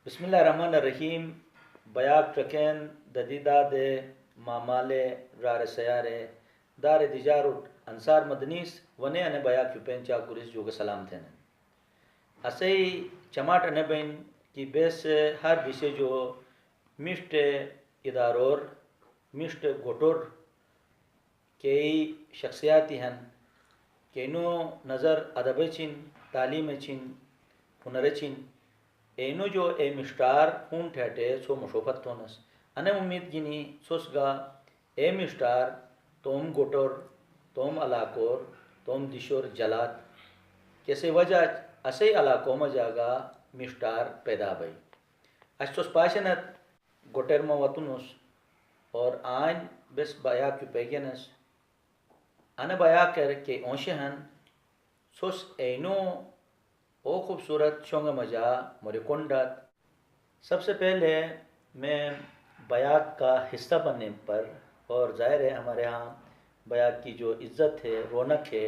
बिस्मिल्लाहिर्रहमानिर्रहीम बयाक ट्रकेन ददीदाद मामाले रार सयारे दार दिजारुट अंसार मदनीस वने अने बयाक युपेन चाकुरिस जो सलाम थे असई चमाट अने बेन कि बेस हर दिशे जो मिष्ट इदारोर मिष्ट गोटोर कई शख्सियाती हन केनो नज़र अदब चिन तालीम चिन हुनर चिन एनो जो ए मिस्टार खून ठेटे सो मुशोफत थोनस अने उम्मीद गिनी सोसगा ए मिस्टार तोम गोटोर तोम अलाकोर तोम दिशोर जलात कैसे वजह असे अलाकों में जागा मिस्टार पैदा भई अशोस पाशनत गोटेर में वतुनुस और आन बेस बया की पैगनस अने बया कर के ओशहन सोस एनो ओ खूबसूरत शोंग मजा मोरिकोंडात। सबसे पहले मैं बयाक का हिस्सा बनने पर, और ज़ाहिर है हमारे यहाँ बयाक की जो इज़्ज़त है रौनक है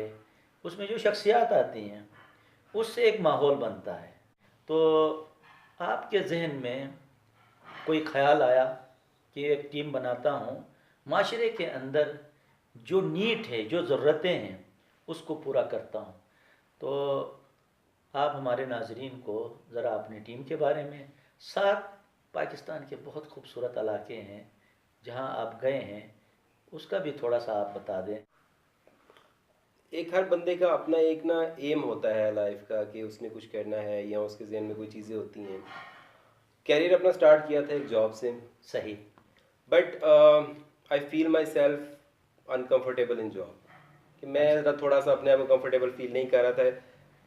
उसमें जो शख्सियात आती हैं उससे एक माहौल बनता है। तो आपके जहन में कोई ख़याल आया कि एक टीम बनाता हूँ, माशरे के अंदर जो नीड है जो ज़रूरतें हैं उसको पूरा करता हूँ, तो आप हमारे नाजरीन को ज़रा अपनी टीम के बारे में, साथ पाकिस्तान के बहुत खूबसूरत इलाके हैं जहां आप गए हैं, उसका भी थोड़ा सा आप बता दें। एक हर बंदे का अपना एक ना एम होता है लाइफ का कि उसने कुछ करना है या उसके जहन में कोई चीज़ें होती हैं। कैरियर अपना स्टार्ट किया था एक जॉब से, सही, but I feel my self uncomfortable in job कि मैं थोड़ा सा अपने आप को कंफर्टेबल फील नहीं कर रहा था।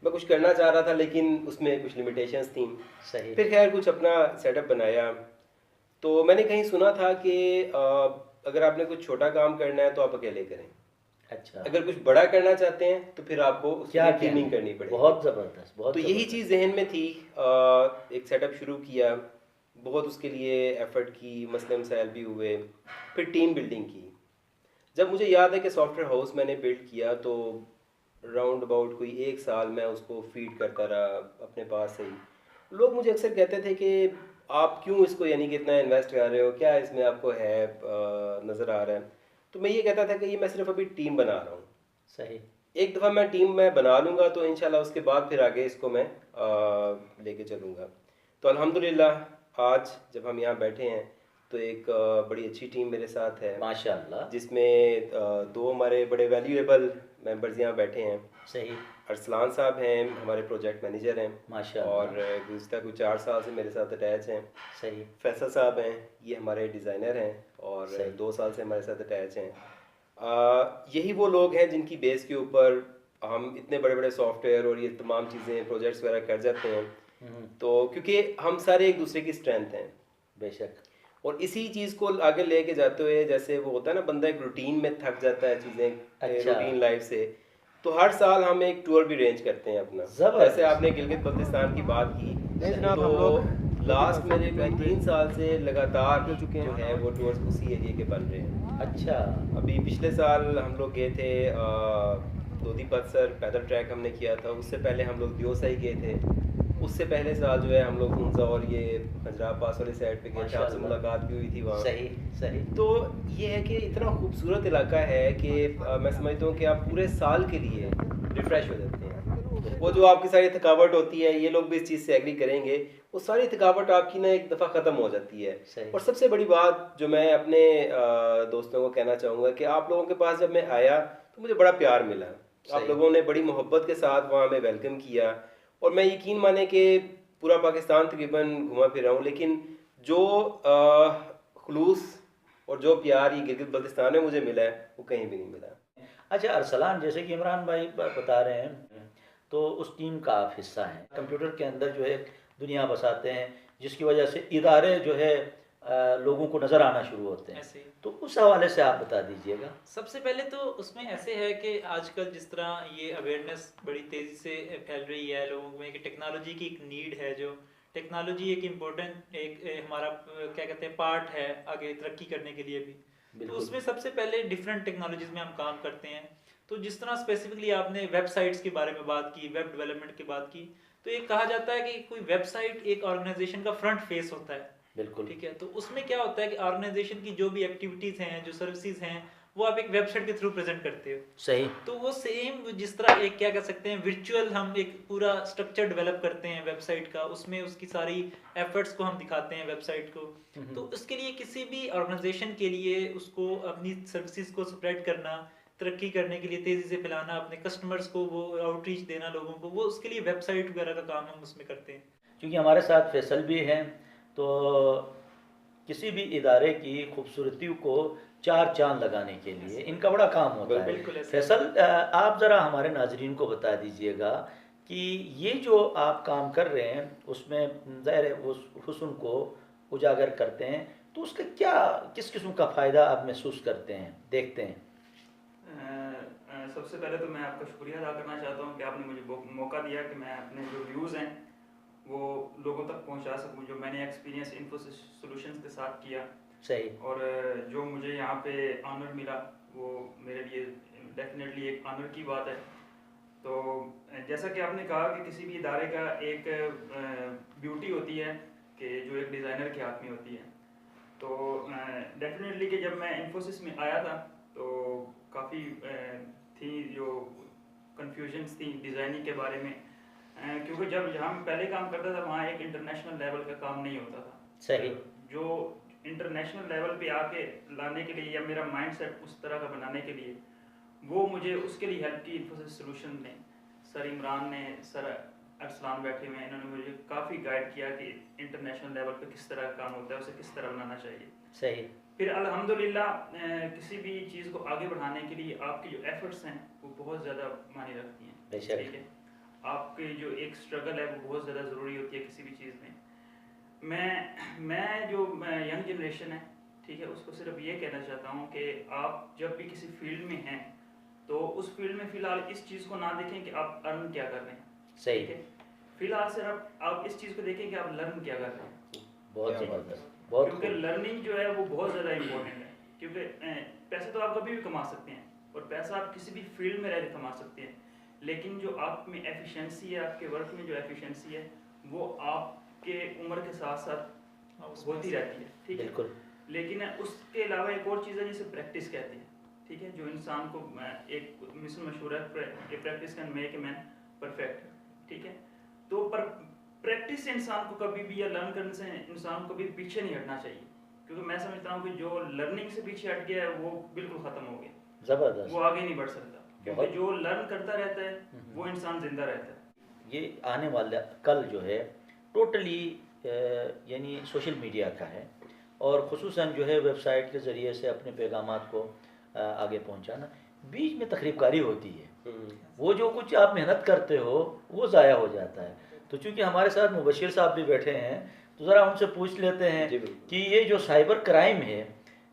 मैं कुछ करना चाह रहा था लेकिन उसमें कुछ लिमिटेशंस थी। सही। फिर खैर कुछ अपना सेटअप बनाया। तो मैंने कहीं सुना था कि अगर आपने कुछ छोटा काम करना है तो आप अकेले करें। अच्छा। अगर कुछ बड़ा करना चाहते हैं तो फिर आपको क्या टीमिंग करनी पड़ेगी। बहुत ज़बरदस्त, बहुत तो यही चीज़ जहन में थी। एक सेटअप शुरू किया, बहुत उसके लिए एफर्ट की, मसले मसाइल भी हुए, फिर टीम बिल्डिंग की। जब मुझे याद है कि सॉफ्टवेयर हाउस मैंने बिल्ड किया तो राउंड अबाउट कोई 1 साल मैं उसको फीड करता रहा अपने पास से ही। लोग मुझे अक्सर कहते थे कि आप क्यों इसको यानी कि इतना इन्वेस्ट कर रहे हो, क्या इसमें आपको है नज़र आ रहा है। तो मैं ये कहता था कि ये मैं सिर्फ अभी टीम बना रहा हूँ। सही। एक दफ़ा मैं टीम में बना लूँगा तो इंशाल्लाह उसके बाद फिर आगे इसको मैं लेके चलूँगा। तो अल्हम्दुलिल्लाह आज जब हम यहाँ बैठे हैं तो एक बड़ी अच्छी टीम मेरे साथ है माशाअल्लाह, जिसमें 2 हमारे बड़े वैल्यूएबल मेंबर्स यहाँ बैठे हैं। सही। अरसलान साहब हैं, हमारे प्रोजेक्ट मैनेजर हैं माशाअल्लाह, और गुज़िश्ता कुछ 4 साल से मेरे साथ अटैच हैं। सही। फैसल साहब हैं, ये हमारे डिज़ाइनर हैं और 2 साल से हमारे साथ अटैच हैं। यही वो लोग हैं जिनकी बेस के ऊपर हम इतने बड़े बड़े सॉफ्टवेयर और ये तमाम चीज़ें प्रोजेक्ट्स वगैरह कर जाते हैं। तो क्योंकि हम सारे एक दूसरे की स्ट्रेंथ हैं। बेशक। और इसी चीज़ को आगे लेके जाते हुए, जैसे वो होता है ना बंदा एक रूटीन में थक जाता है चीज़ें, अच्छा। रूटीन लाइफ से, तो हर साल हम एक टूर भी अरेंज करते हैं अपना। जैसे आपने गिलगित बल्तिस्तान की बात की, तो लास्ट में 3 साल से लगातार जो है वो टूर्स उसी एरिया के बन रहे हैं। अच्छा। अभी पिछले साल हम लोग गए थे लोधी पत्सर पैदल ट्रैक हमने किया था। उससे पहले हम लोग दियोसाई गए थे। उससे पहले साल जो है हम लोग हुंजा और ये पंजाब पास वाली साइड पे गए थे, आपसे मुलाकात भी हुई थी वहाँ। सही, सही। तो ये है कि इतना खूबसूरत इलाका है कि मैं समझता हूँ कि आप पूरे साल के लिए रिफ़्रेश हो जाते हैं। वो जो आपकी सारी थकावट होती है, ये लोग भी इस चीज़ से एग्री करेंगे, वो सारी थकावट आपकी ना एक दफ़ा ख़त्म हो जाती है। सही। और सबसे बड़ी बात जो मैं अपने दोस्तों को कहना चाहूँगा कि आप लोगों के पास जब मैं आया तो मुझे बड़ा प्यार मिला। आप सही। लोगों ने बड़ी मोहब्बत के साथ वहाँ हमें वेलकम किया, और मैं यकीन माने कि पूरा पाकिस्तान तकरीबन घुमा फिरा हूँ, लेकिन जो खुलूस और जो प्यार ये गिलगित बल्तिस्तान में मुझे मिला है वो कहीं भी नहीं मिला। अच्छा अरसलान, जैसे कि इमरान भाई बता रहे हैं, तो उस टीम का आप हिस्सा हैं। कंप्यूटर के अंदर जो है दुनिया बसाते हैं, जिसकी वजह से इदारे जो है लोगों को नज़र आना शुरू होते हैं। ऐसे ही। तो उस हवाले से आप बता दीजिएगा। सबसे पहले तो उसमें ऐसे है कि आजकल जिस तरह ये अवेयरनेस बड़ी तेज़ी से फैल रही है लोगों में कि टेक्नोलॉजी की एक नीड है, जो टेक्नोलॉजी एक इम्पोर्टेंट एक हमारा क्या कहते हैं पार्ट है आगे तरक्की करने के लिए भी। तो बिल्कुल। उसमें सबसे पहले डिफरेंट टेक्नोलॉजीज में हम काम करते हैं। तो जिस तरह स्पेसिफिकली आपने वेबसाइट्स के बारे में बात की, वेब डेवलपमेंट की बात की, तो ये कहा जाता है कि कोई वेबसाइट एक ऑर्गेनाइजेशन का फ्रंट फेस होता है। बिल्कुल। ठीक है, तो उसमें क्या होता है कि ऑर्गेनाइजेशन की जो भी एक्टिविटीज़ हैं, जो सर्विसेज हैं, वो आप एक वेबसाइट के थ्रू प्रेजेंट करते हो। सही। तो वो सेम जिस तरह एक क्या कह सकते हैं वर्चुअल हम एक पूरा स्ट्रक्चर डेवलप करते हैं वेबसाइट का, उसमें उसकी सारी एफर्ट्स को हम दिखाते हैं वेबसाइट को। तो उसके लिए किसी भी ऑर्गेनाइजेशन के लिए उसको अपनी सर्विसेज को स्प्रेड करना, तरक्की करने के लिए तेज़ी से फैलाना, अपने कस्टमर्स को वो आउटरीच देना लोगों को, वो उसके लिए वेबसाइट वगैरह का काम हम उसमें करते हैं। क्योंकि हमारे साथ फैसल भी हैं, तो किसी भी इदारे की खूबसूरती को चार चांद लगाने के लिए इनका बड़ा काम होता है। बिल्कुल ऐसा। फैसल, आप ज़रा हमारे नाजरीन को बता दीजिएगा कि ये जो आप काम कर रहे हैं उसमें ज़ाहिर है उस हुस्न को उजागर करते हैं, तो उसका क्या किस किस्म का फ़ायदा आप महसूस करते हैं, देखते हैं? सबसे पहले तो मैं आपका शुक्रिया अदा करना चाहता हूँ कि आपने मुझे मौका दिया कि मैं अपने जो व्यूज़ हैं वो लोगों तक पहुँचा सकूँ, जो मैंने एक्सपीरियंस इन्फोसिस सॉल्यूशंस के साथ किया। सही। और जो मुझे यहाँ पे ऑनर मिला वो मेरे लिए डेफिनेटली एक ऑनर की बात है। तो जैसा कि आपने कहा कि किसी भी इदारे का एक ब्यूटी होती है कि जो एक डिज़ाइनर के हाथ में होती है। तो डेफिनेटली कि जब मैं इन्फोसिस में आया था तो काफ़ी थी जो कन्फ्यूजन्स थी डिज़ाइनिंग के बारे में, क्योंकि जब जहाँ मैं पहले काम करता था वहाँ एक इंटरनेशनल लेवल का काम नहीं होता था। सही। जो इंटरनेशनल लेवल पे आके लाने के लिए या मेरा माइंडसेट उस तरह का बनाने के लिए वो मुझे उसके लिए हेल्प की इन्फोसिस सॉल्यूशन ने, सर इमरान ने, सर अरसलान बैठे हुए हैं, इन्होंने मुझे काफ़ी गाइड किया कि इंटरनेशनल लेवल पे किस तरह का काम होता है, उसे किस तरह बनाना चाहिए। सही। फिर अल्हम्दुलिल्लाह किसी भी चीज़ को आगे बढ़ाने के लिए आपकी जो एफर्ट्स हैं वो बहुत ज़्यादा मायने रखती हैं। बेशक। ठीक है, आपकी जो एक स्ट्रगल है वो बहुत ज़्यादा ज़रूरी होती है किसी भी चीज़ में। मैं जो यंग जनरेशन है, ठीक है, उसको सिर्फ ये कहना चाहता हूँ कि आप जब भी किसी फील्ड में हैं तो उस फील्ड में फ़िलहाल इस चीज़ को ना देखें कि आप अर्न क्या कर रहे हैं। सही। ठीक है, फ़िलहाल सिर्फ आप इस चीज़ को देखें कि आप लर्न क्या कर रहे हैं। बहुत ज़बरदस्त, बहुत क्योंकि खूब। लर्निंग जो है वो बहुत ज़्यादा इम्पोर्टेंट है। क्योंकि पैसे तो आप कभी भी कमा सकते हैं और पैसा आप किसी भी फील्ड में रह के कमा सकते हैं, लेकिन जो आप में एफिशिएंसी है, आपके वर्क में जो एफिशिएंसी है वो आपके उम्र के साथ साथ होती रहती है। ठीक है, बिल्कुल। लेकिन उसके अलावा एक और चीज़ है जिसे प्रैक्टिस कहते हैं। ठीक है, जो इंसान को एक मिसल मशहूर है कि practice can make a man perfect. ठीक है, तो पर प्रैक्टिस से इंसान को कभी भी या लर्न करने से इंसान को कभी पीछे नहीं हटना चाहिए, क्योंकि मैं समझता हूँ कि जो लर्निंग से पीछे हट गया है वो बिल्कुल ख़त्म हो गया, ज़बरदस्त। वो आगे नहीं बढ़ सकता। क्योंकि जो लर्न करता रहता है वो इंसान जिंदा रहता है। ये आने वाला कल जो है टोटली यानी सोशल मीडिया का है, और ख़ुसूसन जो है वेबसाइट के ज़रिए से अपने पैगामात को आगे पहुंचाना। बीच में तकरीबकारी होती है, वो जो कुछ आप मेहनत करते हो वो ज़ाया हो जाता है। तो चूँकि हमारे साथ मुबशिर साहब भी बैठे हैं तो ज़रा उनसे पूछ लेते हैं कि ये जो साइबर क्राइम है,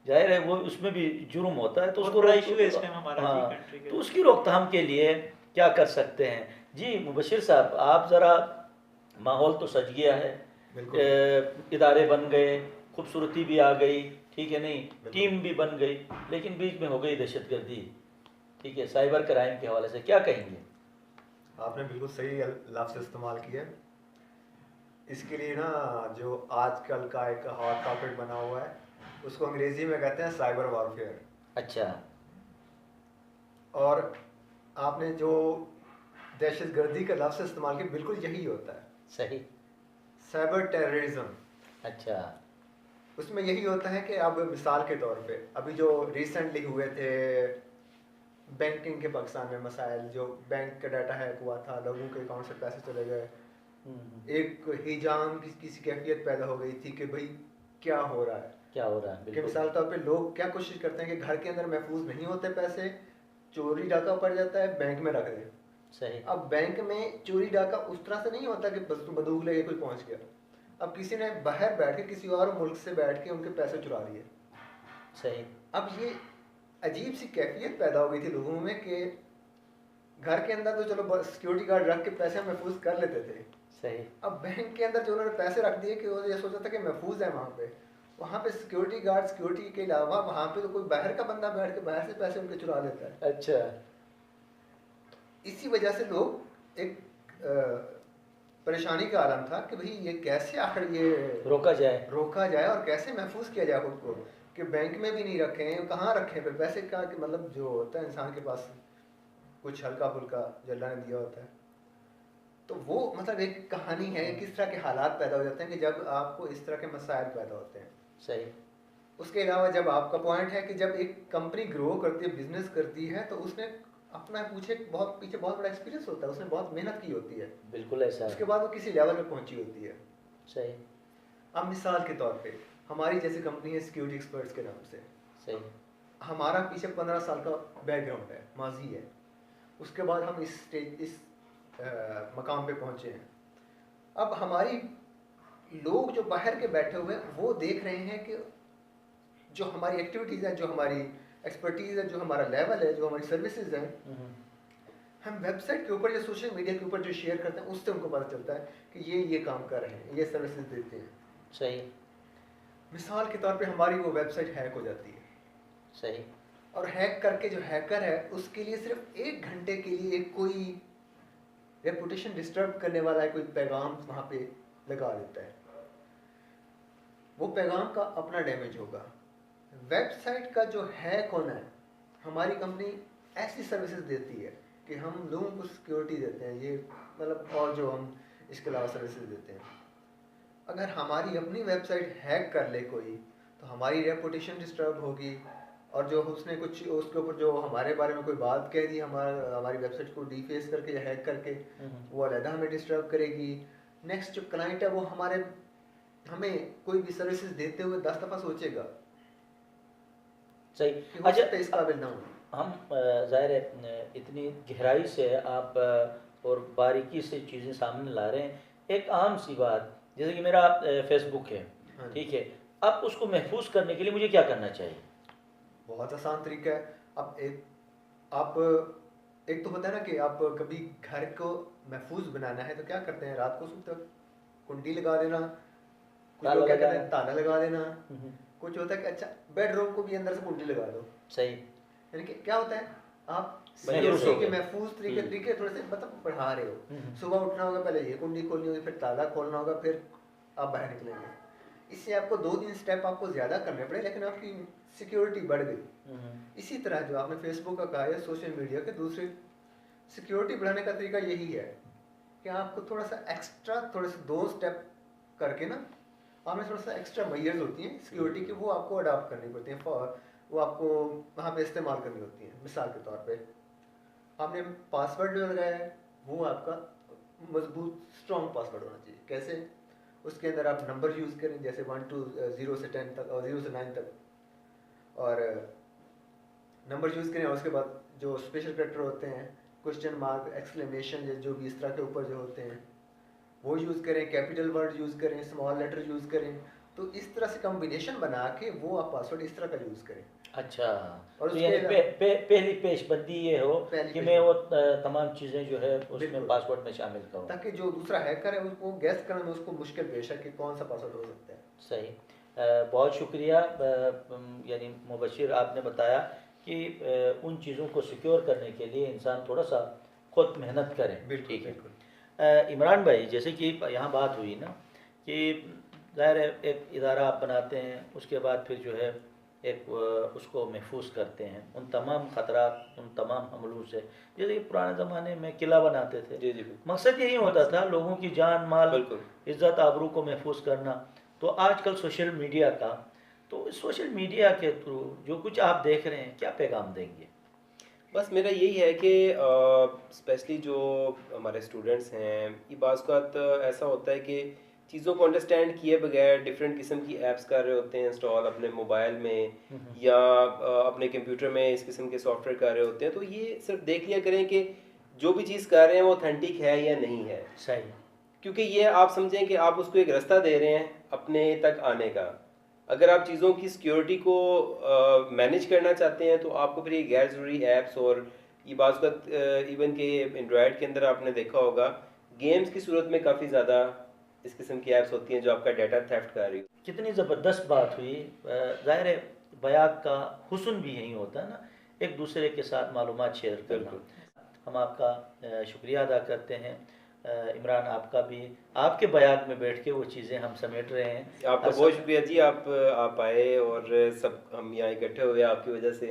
जाहिर है वो उसमें भी जुर्म होता है, तो उसको बड़ा इशू है इस टाइम हमारा हाँ, कंट्री के। तो उसकी रोकथाम के लिए क्या कर सकते हैं? जी मुबशिर साहब, आप ज़रा, माहौल तो सज गया है, इदारे बन गए, खूबसूरती भी आ गई, ठीक है, नहीं टीम भी बन गई, लेकिन बीच में हो गई दहशतगर्दी। ठीक है, साइबर क्राइम के हवाले से क्या कहेंगे? आपने बिल्कुल सही लफ्ज़ इस्तेमाल किया। इसके लिए ना जो आजकल का एक हॉट टॉपिक बना हुआ है उसको अंग्रेज़ी में कहते हैं साइबर वॉरफेयर। अच्छा। और आपने जो दहशतगर्दी का लफ्ज़ इस्तेमाल किया, बिल्कुल यही होता है, सही। Cyber terrorism. अच्छा। उसमें यही होता है कि अब मिसाल के तौर पे अभी जो रिसेंटली हुए थे बैंकिंग के पाकिस्तान में मसाइल, जो बैंक का डाटा हैक हुआ था, लोगों के अकाउंट से पैसे चले गए, एक हिजाम की किसी कैफियत पैदा हो गई थी कि भाई क्या हो रहा है, क्या हो रहा है, कि बिल्कुल मिसाल तौर पे लोग क्या कोशिश करते हैं कि घर के अंदर महफूज नहीं होते पैसे, चोरी डाका पड़ जाता है, बैंक में रख दे। सही। अब बैंक में चोरी डाका उस तरह से नहीं होता कि बस तुम बंदूक लेके कोई पहुंच गया, अब किसी ने बाहर बैठ के किसी और मुल्क से बैठ के उनके पैसे चुरा लिए। सही। अब ये अजीब सी कैफियत पैदा हो गई थी लोगों में कि घर के अंदर तो चलो सिक्योरिटी गार्ड रख के पैसे महफूज कर लेते थे, सही। अब बैंक के अंदर जो उन्होंने पैसे रख दिए कि वो ये सोचा था कि महफूज है वहाँ पे सिक्योरिटी गार्ड सिक्योरिटी के अलावा वहाँ पे तो कोई बाहर का बंदा बैठ के बाहर से पैसे उनके चुरा लेता है। अच्छा। इसी वजह से लोग एक परेशानी का आलम था कि भाई ये कैसे आखिर ये रोका जाए और कैसे महफूज किया जाए खुद को, कि बैंक में भी नहीं रखें, कहाँ रखें फिर पैसे का, कि मतलब जो होता है इंसान के पास कुछ हल्का फुल्का जो अल्लाह ने दिया होता है। तो वो मतलब एक कहानी है किस तरह के हालात पैदा हो जाते हैं कि जब आपको इस तरह के मसाइल पैदा होते हैं। सही। उसके अलावा जब आपका पॉइंट है कि जब एक कंपनी ग्रो करती है, बिजनेस करती है, तो उसने अपना पीछे बहुत बड़ा एक्सपीरियंस होता है, उसने बहुत मेहनत की होती है, बिल्कुल ऐसा उसके है। बाद वो किसी लेवल पे पहुंची होती है। सही। अब मिसाल के तौर पे हमारी जैसी कंपनी है सिक्योरिटी एक्सपर्ट्स के नाम से, सही। हमारा पीछे 15 साल का बैकग्राउंड है, माजी है, उसके बाद हम इस मकाम पे पहुंचे हैं। अब हमारी लोग जो बाहर के बैठे हुए हैं वो देख रहे हैं कि जो हमारी एक्टिविटीज़ है, जो हमारी एक्सपर्टीज़ है, जो हमारा लेवल है, जो हमारी सर्विसेज हैं, हम वेबसाइट के ऊपर या सोशल मीडिया के ऊपर जो शेयर करते हैं उससे उनको पता चलता है कि ये काम कर रहे हैं, ये सर्विसेज देते हैं। सही। मिसाल के तौर पे हमारी वो वेबसाइट हैक हो जाती है। सही। और हैक करके जो हैकर है उसके लिए सिर्फ 1 घंटे के लिए कोई रेपुटेशन डिस्टर्ब करने वाला कोई पैगाम वहाँ पे लगा देता है, वो पैगाम का अपना डैमेज होगा। वेबसाइट का जो हैक होना है, हमारी कंपनी ऐसी सर्विसेज देती है कि हम लोगों को सिक्योरिटी देते हैं, ये मतलब, और जो हम इसके अलावा सर्विसेज देते हैं। अगर हमारी अपनी वेबसाइट हैक कर ले कोई, तो हमारी रेपुटेशन डिस्टर्ब होगी, और जो उसने कुछ उसके ऊपर जो हमारे बारे में कोई बात कह दी हमारी वेबसाइट को डीफेस करके या हैक करके, वो अलग हमें डिस्टर्ब करेगी। नेक्स्ट जो क्लाइंट है वो हमें कोई भी सर्विसेज देते हुए 10 दफ़ा सोचेगा सही। कि हो सकता है इस काबिल ना हो। हम ज़ाहिर है इतनी गहराई से आप और बारीकी से चीज़ें सामने ला रहे हैं। एक आम सी बात, जैसे कि मेरा फेसबुक है, ठीक है, अब उसको महफूज करने के लिए मुझे क्या करना चाहिए? बहुत आसान तरीका है। अब एक तो होता है ना कि आप कभी घर को महफूज बनाना है तो क्या करते हैं, रात को सोते वक्त कुंडी लगा देना, कुछ लोग क्या कहते हैं ताला लगा देना, कुछ होता है कि अच्छा बेडरूम को भी अंदर से कुंडी लगा दो। सही। यानी कि क्या होता है, आप महफूज तरीके थोड़े से मतलब बढ़ा रहे हो। सुबह उठना होगा, पहले ये कुंडी खोलनी होगी, फिर ताला खोलना होगा, फिर आप बाहर निकलेंगे। इससे आपको 2-3 स्टेप आपको ज़्यादा करने पड़े, लेकिन आपकी सिक्योरिटी बढ़ गई। इसी तरह जो आपने फेसबुक का कहा है, सोशल मीडिया के दूसरे सिक्योरिटी बढ़ाने का तरीका यही है कि आपको थोड़ा सा एक्स्ट्रा, थोड़े से 2 स्टेप करके ना, आपने थोड़ा सा एक्स्ट्रा मेजर्स होती हैं सिक्योरिटी की, वो आपको अडॉप्ट करनी पड़ती हैं, वो आपको वहाँ पे इस्तेमाल करनी होती हैं। मिसाल के तौर पे आपने पासवर्ड जो लगाया है वो आपका मजबूत स्ट्रॉन्ग पासवर्ड होना चाहिए। कैसे? उसके अंदर आप नंबर यूज़ करें, जैसे 1 to 0 से 10 तक और 0 से 9 तक, और नंबर यूज़ करें। और उसके बाद जो स्पेशल कैरेक्टर होते हैं, क्वेश्चन मार्क, एक्सक्लेमेशन, जो भी इस तरह के ऊपर जो होते हैं वो यूज़ करें, कैपिटल वर्ड यूज़ करें, स्मॉल लेटर यूज़ करें। तो इस तरह से कॉम्बिनेशन बना के वो आप पासवर्ड इस तरह का यूज़ करें। अच्छा, और तो यानी पहली पेशबंदी ये हो कि मैं वो तमाम चीज़ें जो है उसमें पासवर्ड में शामिल करूँ, ताकि जो दूसरा हैकर है उसको गैस करने में उसको मुश्किल पेश है कि कौन सा पासवर्ड हो सकता है। सही। बहुत शुक्रिया। यानी मुबशिर, आपने बताया कि उन चीज़ों को सिक्योर करने के लिए इंसान थोड़ा सा खुद मेहनत करें। ठीक है। इमरान भाई, जैसे कि यहाँ बात हुई ना कि ज़ाहिर है एक इदारा आप बनाते हैं, उसके बाद फिर जो है एक उसको महफूज करते हैं उन तमाम ख़तरात, उन तमाम हमलों से। जैसे कि पुराने ज़माने में किला बनाते थे, जी जी बिल्कुल। मकसद यही होता था लोगों की जान माल बिल्कुल। इज़्ज़त आबरू को महफूज करना। तो आजकल सोशल मीडिया का, तो सोशल मीडिया के थ्रू जो कुछ आप देख रहे हैं, क्या पैगाम देंगे? बस मेरा यही है कि स्पेशली जो हमारे स्टूडेंट्स हैं, ये बाज़ औक़ात ऐसा होता है कि चीज़ों को अंडरस्टैंड किए बगैर डिफरेंट किस्म की ऐप्स कर रहे होते हैं इंस्टॉल अपने मोबाइल में या अपने कंप्यूटर में इस किस्म के सॉफ्टवेयर कर रहे होते हैं। तो ये सिर्फ देख लिया करें कि जो भी चीज़ कर रहे हैं वो ऑथेंटिक है या नहीं है। सही। क्योंकि ये आप समझें कि आप उसको एक रास्ता दे रहे हैं अपने तक आने का। अगर आप चीज़ों की सिक्योरिटी को मैनेज करना चाहते हैं तो आपको फिर ये गैर ज़रूरी ऐप्स और ये बाज़ औक़ात इवन के एंड्रॉयड के अंदर आपने देखा होगा गेम्स की सूरत में काफ़ी ज़्यादा इस किस्म की ऐप्स होती हैं जो आपका डाटा थेफ्ट कर रही हो। कितनी ज़बरदस्त बात हुई। ज़ाहिर है बयान का हुस्न भी यही होता है ना, एक दूसरे के साथ मालूमात शेयर करना। हम आपका शुक्रिया अदा करते हैं। इमरान, आपका भी आपके बयान में बैठ के वो चीज़ें हम समेट रहे हैं। आपका बहुत शुक्रिया जी, आप आए और सब हम यहाँ इकट्ठे हुए आपकी वजह से,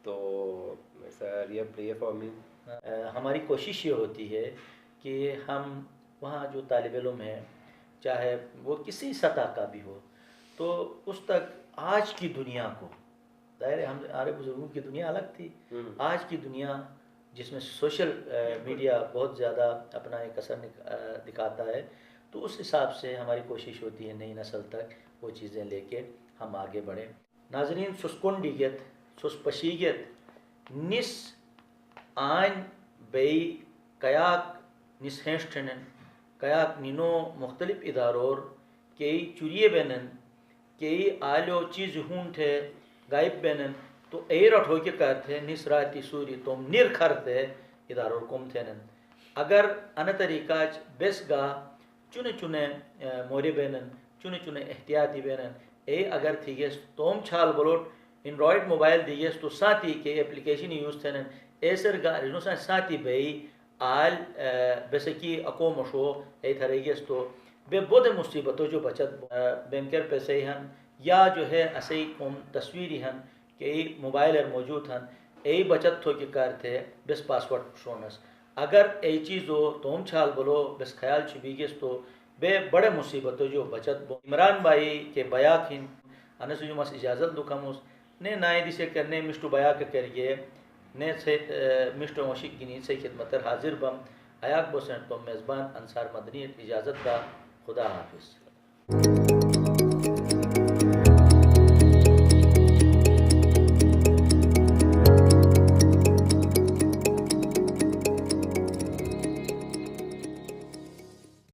तो it's a real player for me. हमारी कोशिश ये होती है कि हम वहाँ जो तालिब इल्म हैं, चाहे वो किसी सतह का भी हो, तो उस तक आज की दुनिया को, ज़ाहिर है हमारे बुजुर्गों की दुनिया अलग थी, आज की दुनिया जिसमें सोशल मीडिया बहुत ज़्यादा अपना एक असर दिखाता है, तो उस हिसाब से हमारी कोशिश होती है नई नस्ल तक वो चीज़ें लेके हम आगे बढ़ें। नाज़रीन, सुस्कुंडियत सुस्पशीयत निस आन बई कयाक निसहेंस्टनन कयाक निनो मुख्तलिफ इदारोर कई चुरिए बेनन कई आलो चीज़ हूँ थे गायब बेनन तो एरट हो के कहते निस राती सूरी तुम निर्खर थे इदारोर कुम थे नन अगर अन तरीकाच बेस गा चुने चुने मोरे बेनन चुने चुने एहतियाती बेनन ए अगर थी गेस तोम छाल बलोट एंड्रॉयड मोबाइल दी गेस तो साथी के एप्लीकेशन यूज़ थे नन ऐसर गा रिनोसा साथी बई आल बेसकी अको मशो ए थरेगेस तो बे बोध मुसीबतों जो बचत बैंकर पैसे हन या जो है असई कौम तस्वीरी हन के मोबाइल मौजूद हन ए बचत थो के कार थे बेस पासवर्ड शोनस अगर ए चीज़ हो तोम छाल बोलो बेस ख्याल छुबीगेस तो बे बड़े मुसीबतों जो बचत बो इमरान भाई के बया खिन अनसुजुमस इजाज़त दुखमुस ने नाए दिसे करने मिस्टू बया के करिए ने से मिस्टर मोशिक गिनी से खिदमत हाजिर बम हयाक बोसन तो मेज़बान अंसार मदनी इजाज़त का खुदा हाफिज़।